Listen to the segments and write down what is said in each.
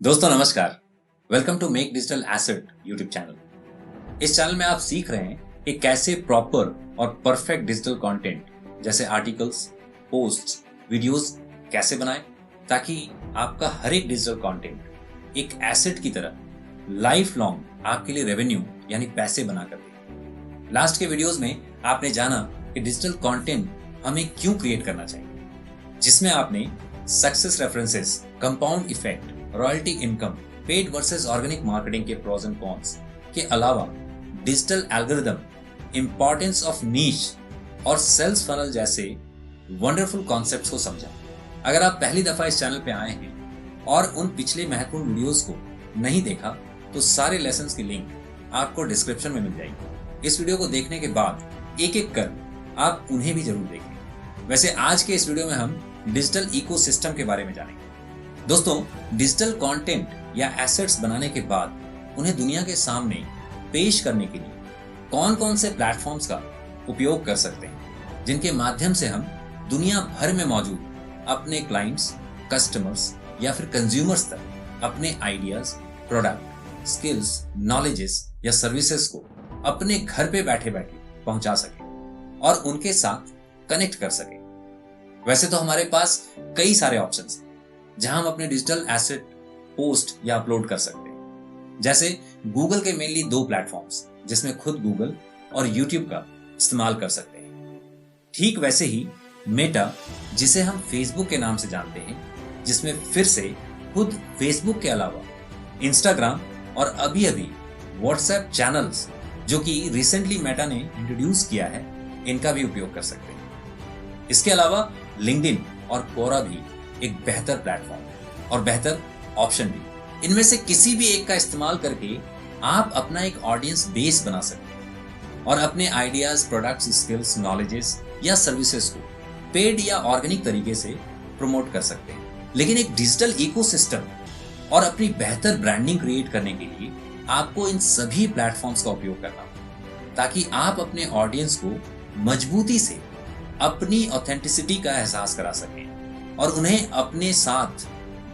दोस्तों नमस्कार। Welcome to make digital asset YouTube channel. इस चैनल में आप सीख रहे हैं कि कैसे प्रॉपर और परफेक्ट डिजिटल कंटेंट जैसे आर्टिकल्स, पोस्ट्स, वीडियोस कैसे बनाएं ताकि आपका हर एक डिजिटल कंटेंट एक एसेट की तरह लाइफ लॉन्ग आपके लिए रेवेन्यू यानी पैसे बना कर दे। लास्ट के वीडियोस में आपने जाना कि डिजिटल कंटेंट हमें क्यों क्रिएट करना चाहिए, जिसमें आपने success references, compound effect, royalty income, paid versus organic marketing के प्रोज एंड कॉन्स के अलावा डिजिटल एल्गोरिदम, इंपॉर्टेंस ऑफ नीश और सेल्स फनल जैसे वंडरफुल कॉन्सेप्ट्स को समझा। अगर आप पहली दफा इस चैनल पे आए हैं और उन पिछले महत्वपूर्ण वीडियोस को नहीं देखा तो सारे लेसन्स की लिंक आपको डिस्क्रिप्शन में मिल जाएगी। इस वीडियो को देखने के बाद एक एक कर आप उन्हें भी जरूर देखें। वैसे आज के इस वीडियो में हम डिजिटल इकोसिस्टम के बारे में जानेंगे। दोस्तों, डिजिटल कंटेंट या एसेट्स बनाने के बाद उन्हें दुनिया के सामने पेश करने के लिए कौन कौन से प्लेटफॉर्म्स का उपयोग कर सकते हैं, जिनके माध्यम से हम दुनिया भर में मौजूद अपने क्लाइंट्स, कस्टमर्स या फिर कंज्यूमर्स तक अपने आइडियाज, प्रोडक्ट, स्किल्स, नॉलेजेस या सर्विसेज को अपने घर पे बैठे बैठे पहुंचा सके और उनके साथ कनेक्ट कर सके। वैसे तो हमारे पास कई सारे ऑप्शंस हैं जहां हम अपने डिजिटल एसेट पोस्ट या अपलोड कर सकते हैं। जैसे गूगल के मेनली दो प्लेटफॉर्म्स जिसमें खुद गूगल और यूट्यूब का इस्तेमाल कर सकते हैं। ठीक वैसे ही मेटा, जिसे हम फेसबुक के नाम से जानते हैं, जिसमें फिर से खुद फेसबुक के अलावा इंस्टाग्राम और अभी अभी व्हाट्सएप चैनल्स, जो कि रिसेंटली मेटा ने इंट्रोड्यूस किया है, इनका भी उपयोग कर सकते हैं। इसके अलावा लिंक्डइन और कोरा भी एक बेहतर प्लेटफॉर्म है और बेहतर ऑप्शन भी। इनमें से किसी भी एक का इस्तेमाल करके आप अपना एक ऑडियंस बेस बना सकते हैं और अपने आइडियाज, प्रोडक्ट्स, स्किल्स, नॉलेजेस या सर्विसेज को पेड या ऑर्गेनिक तरीके से प्रमोट कर सकते हैं। लेकिन एक डिजिटल इकोसिस्टम और अपनी बेहतर ब्रांडिंग क्रिएट करने के लिए आपको इन सभी प्लेटफॉर्म्स का उपयोग करना होगा ताकि आप अपने ऑडियंस को मजबूती से अपनी ऑथेंटिसिटी का एहसास करा सकें और उन्हें अपने साथ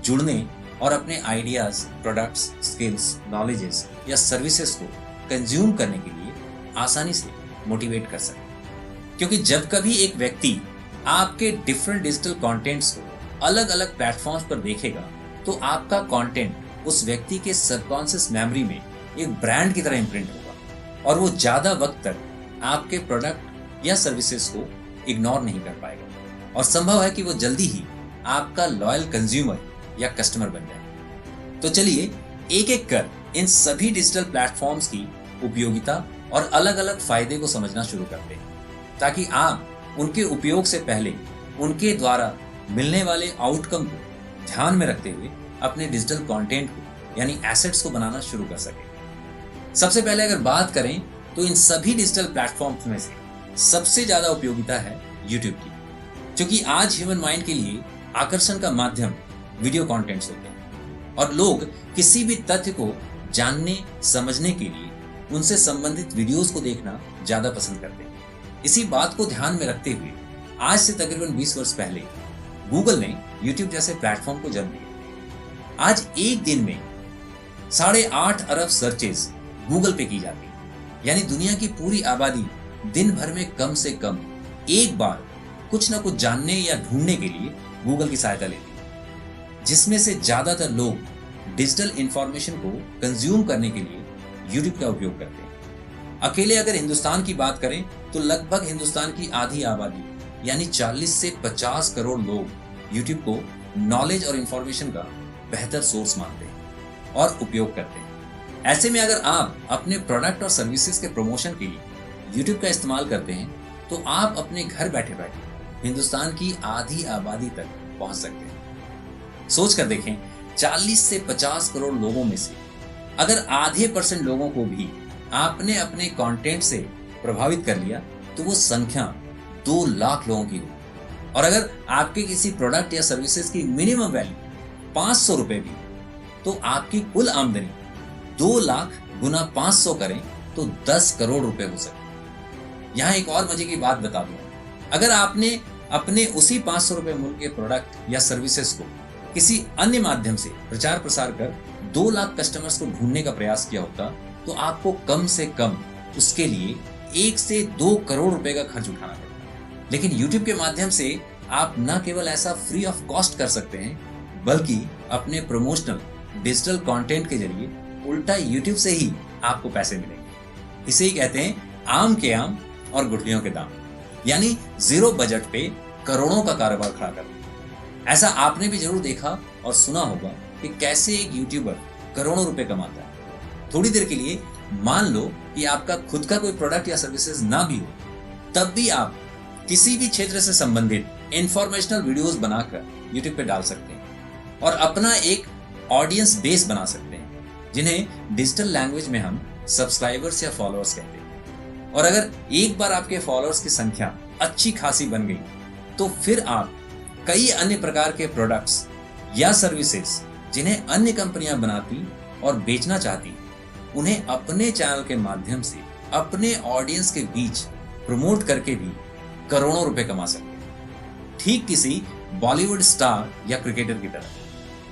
जुड़ने और अपने आइडियाज, प्रोडक्ट्स, स्किल्स, नॉलेजेस या सर्विसेज को कंज्यूम करने के लिए आसानी से मोटिवेट कर सकें। क्योंकि जब कभी एक व्यक्ति आपके डिफरेंट डिजिटल कंटेंट्स को अलग अलग प्लेटफॉर्म्स पर देखेगा तो आपका कंटेंट उस व्यक्ति के सबकॉन्शियस मेमोरी में एक ब्रांड की तरह इम्प्रिंट होगा और वो ज्यादा वक्त तक आपके प्रोडक्ट या सर्विसेज को इग्नोर नहीं कर पाएगा और संभव है कि वो जल्दी ही आपका लॉयल कंज्यूमर या कस्टमर बन जाए। तो चलिए एक एक कर इन सभी डिजिटल प्लेटफॉर्म्स की उपयोगिता और अलग अलग फायदे को समझना शुरू करते हैं ताकि आप उनके उपयोग से पहले उनके द्वारा मिलने वाले आउटकम को ध्यान में रखते हुए अपने डिजिटल कंटेंट को यानी एसेट्स को बनाना शुरू कर सकें। सबसे पहले अगर बात करें तो इन सभी डिजिटल प्लेटफॉर्म्स में से सबसे ज्यादा उपयोगिता है यूट्यूब की, क्योंकि आज ह्यूमन माइंड के लिए आकर्षण का माध्यम वीडियो कंटेंट्स होते हैं और लोग किसी भी तथ्य को जानने, समझने के लिए उनसे संबंधित वीडियोस को देखना ज्यादा पसंद करते हैं। इसी बात को ध्यान में रखते हुए आज से तकरीबन 20 वर्ष पहले गूगल ने यूट्यूब जैसे प्लेटफॉर्म को जन्म दिया। आज एक दिन में 8.5 अरब सर्चेस गूगल पे की जाती है, यानी दुनिया की पूरी आबादी दिन भर में कम से कम एक बार कुछ ना कुछ जानने या ढूंढने के लिए गूगल की सहायता लेती है, जिसमें से ज्यादातर लोग डिजिटल इंफॉर्मेशन को कंज्यूम करने के लिए यूट्यूब का उपयोग करते हैं। अकेले अगर हिंदुस्तान की बात करें तो लगभग हिंदुस्तान की आधी आबादी यानी 40 से 50 करोड़ लोग यूट्यूब को नॉलेज और इंफॉर्मेशन का बेहतर सोर्स मानते हैं और उपयोग करते हैं। ऐसे में अगर आप अपने प्रोडक्ट और सर्विसेज के प्रमोशन के लिए यूट्यूब का इस्तेमाल करते हैं तो आप अपने घर बैठे बैठे हिंदुस्तान की आधी आबादी तक पहुंच सकते हैं। सोच कर देखें, 40 से 50 करोड़ लोगों में से अगर आधे % लोगों को भी आपने अपने कंटेंट से प्रभावित कर लिया तो वो संख्या 2 लाख लोगों की होगी। और अगर आपके किसी प्रोडक्ट या सर्विसेज की मिनिमम वैल्यू 500 रुपए भी, तो आपकी कुल आमदनी 2 लाख गुना 500 करें तो 10 करोड़ रुपए हो सकते। यहाँ एक और मजे की बात बता दूं, अगर आपने अपने उसी 500 रुपए मूल्य के प्रोडक्ट या सर्विसेज को किसी अन्य माध्यम से प्रचार प्रसार कर 2 लाख कस्टमर्स को ढूंढने का प्रयास किया होता तो आपको कम से कम उसके लिए 1 से 2 करोड़ रुपए का खर्च उठाना पड़ता। लेकिन YouTube के माध्यम से आप न केवल ऐसा फ्री ऑफ कॉस्ट कर सकते हैं, बल्कि अपने प्रमोशनल डिजिटल कंटेंट के जरिए उल्टा YouTube से ही आपको पैसे मिलेंगे। इसे ही कहते हैं आम के आम और गुठलियों के दाम, यानी जीरो बजट पे करोड़ों का कारोबार खड़ा करना। ऐसा आपने भी जरूर देखा और सुना होगा कि कैसे एक यूट्यूबर करोड़ों रुपए कमाता है। थोड़ी देर के लिए मान लो कि आपका खुद का कोई प्रोडक्ट या सर्विसेज ना भी हो, तब भी आप किसी भी क्षेत्र से संबंधित इंफॉर्मेशनल वीडियोस बनाकर यूट्यूब पे डाल सकते हैं और अपना एक ऑडियंस बेस बना सकते हैं, जिन्हें डिजिटल लैंग्वेज में हम सब्सक्राइबर्स या फॉलोअर्स कहते हैं। और अगर एक बार आपके फॉलोअर्स की संख्या अच्छी खासी बन गई, तो फिर आप कई अन्य प्रकार के प्रोडक्ट्स या सर्विसेज जिन्हें अन्य कंपनियां बनाती और बेचना चाहती, उन्हें अपने चैनल के माध्यम से अपने ऑडियंस के बीच प्रमोट करके भी करोड़ों रुपए कमा सकते हैं। ठीक किसी बॉलीवुड स्टार या क्रिकेटर की तरह,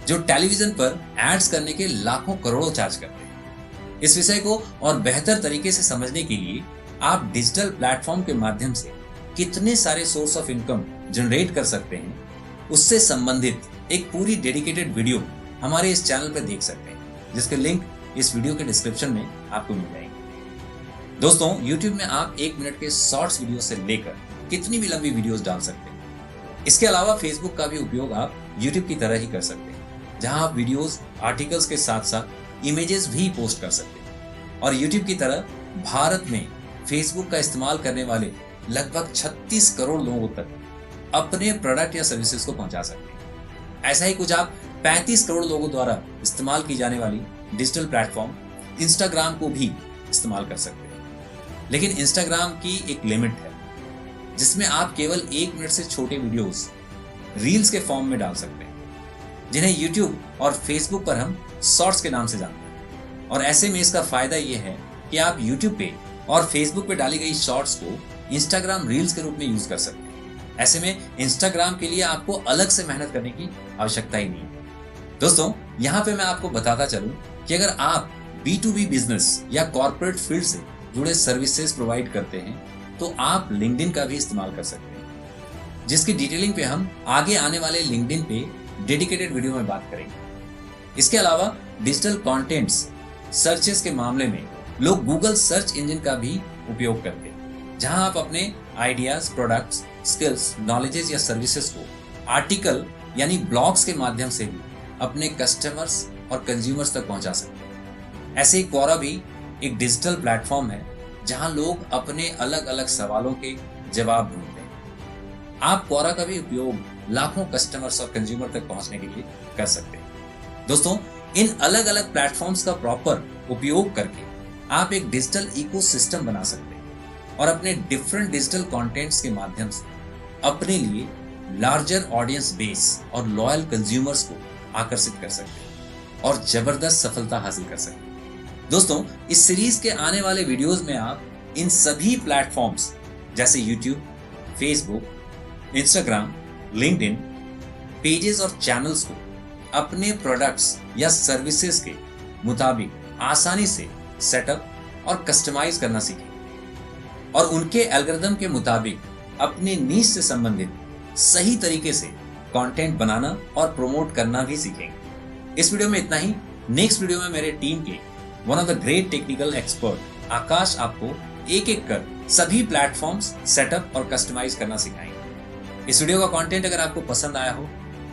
जो टेलीविजन पर एड्स करने के लाखों करोड़ों चार्ज करते हैं। इस विषय को और बेहतर तरीके से समझने के लिए आप डिजिटल प्लेटफॉर्म के माध्यम से कितने सारे सोर्स ऑफ इनकम जनरेट कर सकते हैं, उससे संबंधित एक पूरी डेडिकेटेड वीडियो हमारे इस चैनल पर देख सकते हैं, जिसके लिंक इस वीडियो के डिस्क्रिप्शन में आपको मिल जाएंगे। दोस्तों, YouTube में आप 1 मिनट के शॉर्ट्स वीडियो से लेकर कितनी भी लंबी वीडियोस डाल सकते हैं। इसके अलावा Facebook का भी उपयोग आप YouTube की तरह ही कर सकते हैं, जहां आप वीडियोस, आर्टिकल्स के साथ साथ इमेजेस भी पोस्ट कर सकते हैं। और YouTube की तरह भारत में Facebook का इस्तेमाल करने वाले लगभग 36 करोड़ लोगों तक अपने प्रोडक्ट या सर्विसेज को पहुंचा सकते हैं। ऐसा ही कुछ आप 35 करोड़ लोगों द्वारा इस्तेमाल की जाने वाली डिजिटल प्लेटफॉर्म इंस्टाग्राम को भी इस्तेमाल कर सकते हैं। लेकिन इंस्टाग्राम की एक लिमिट है, जिसमें आप केवल 1 मिनट से छोटे वीडियोस रील्स के फॉर्म में डाल सकते हैं, जिन्हें यूट्यूब और फेसबुक पर हम शॉर्ट्स के नाम से जानते हैं। और ऐसे में इसका फायदा यह है कि आप यूट्यूब पे और फेसबुक पे डाली गई शॉर्ट्स को इंस्टाग्राम रील्स के रूप में यूज कर सकते हैं। ऐसे में इंस्टाग्राम के लिए आपको अलग से मेहनत करने की आवश्यकता ही नहीं है। दोस्तों, यहाँ पे मैं आपको बताता चलूं कि अगर आप B2B बिजनेस या कॉर्पोरेट फील्ड से जुड़े सर्विसेज प्रोवाइड करते हैं, तो आप लिंक्डइन का भी इस्तेमाल कर सकते हैं, जिसकी डिटेलिंग पे हम आगे आने वाले लिंक्डइन पे डेडिकेटेड वीडियो में बात करेंगे। इसके अलावा डिजिटल कंटेंट्स सर्चेस के मामले में लोग गूगल सर्च इंजन का भी उपयोग करते हैं, जहां आप अपने आइडियाज, प्रोडक्ट्स, स्किल्स, नॉलेजेस या सर्विसेज को आर्टिकल यानी ब्लॉग्स के माध्यम से भी अपने कस्टमर्स और कंज्यूमर्स तक पहुंचा सकते हैं। ऐसे ही क्वोरा भी एक डिजिटल प्लेटफॉर्म है, जहां लोग अपने अलग अलग सवालों के जवाब ढूंढते हैं। आप क्वोरा का भी उपयोग लाखों कस्टमर्स और कंज्यूमर तक पहुंचने के लिए कर सकते हैं। दोस्तों, इन अलग अलग प्लेटफॉर्म्स का प्रॉपर उपयोग करके आप एक डिजिटल इकोसिस्टम बना सकते हैं और अपने डिफरेंट डिजिटल कंटेंट्स के माध्यम से अपने लिए लार्जर ऑडियंस बेस और लॉयल कंज्यूमर्स को आकर्षित कर सकते हैं और जबरदस्त सफलता हासिल कर सकते हैं। दोस्तों, इस सीरीज के आने वाले वीडियोस में आप इन सभी प्लेटफॉर्म्स जैसे YouTube, Facebook, Instagram, LinkedIn, pages और चैनल्स को अपने प्रोडक्ट्स या सर्विसेज के मुताबिक आसानी से सेटअप और कस्टमाइज करना सीखें और उनके एल्गोरिथम के मुताबिक अपने नीश से संबंधित सही तरीके से कंटेंट बनाना और प्रमोट करना भी सीखेंगे। इस वीडियो में इतना ही। नेक्स्ट वीडियो में मेरे टीम के one of the great technical expert Akash आपको एक एक कर सभी प्लेटफॉर्म्स सेटअप और कस्टमाइज करना सिखाएंगे। इस वीडियो का कंटेंट अगर आपको पसंद आया हो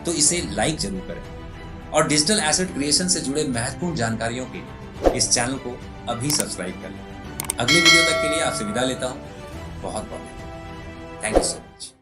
तो इसे लाइक जरूर करें और डिजिटल एसेट क्रिएशन से जुड़े महत्वपूर्ण जानकारियों के लिए इस चैनल को अभी सब्सक्राइब कर लें। अगले वीडियो तक के लिए आपसे विदा लेता हूं। बहुत बहुत थैंक यू सो मच।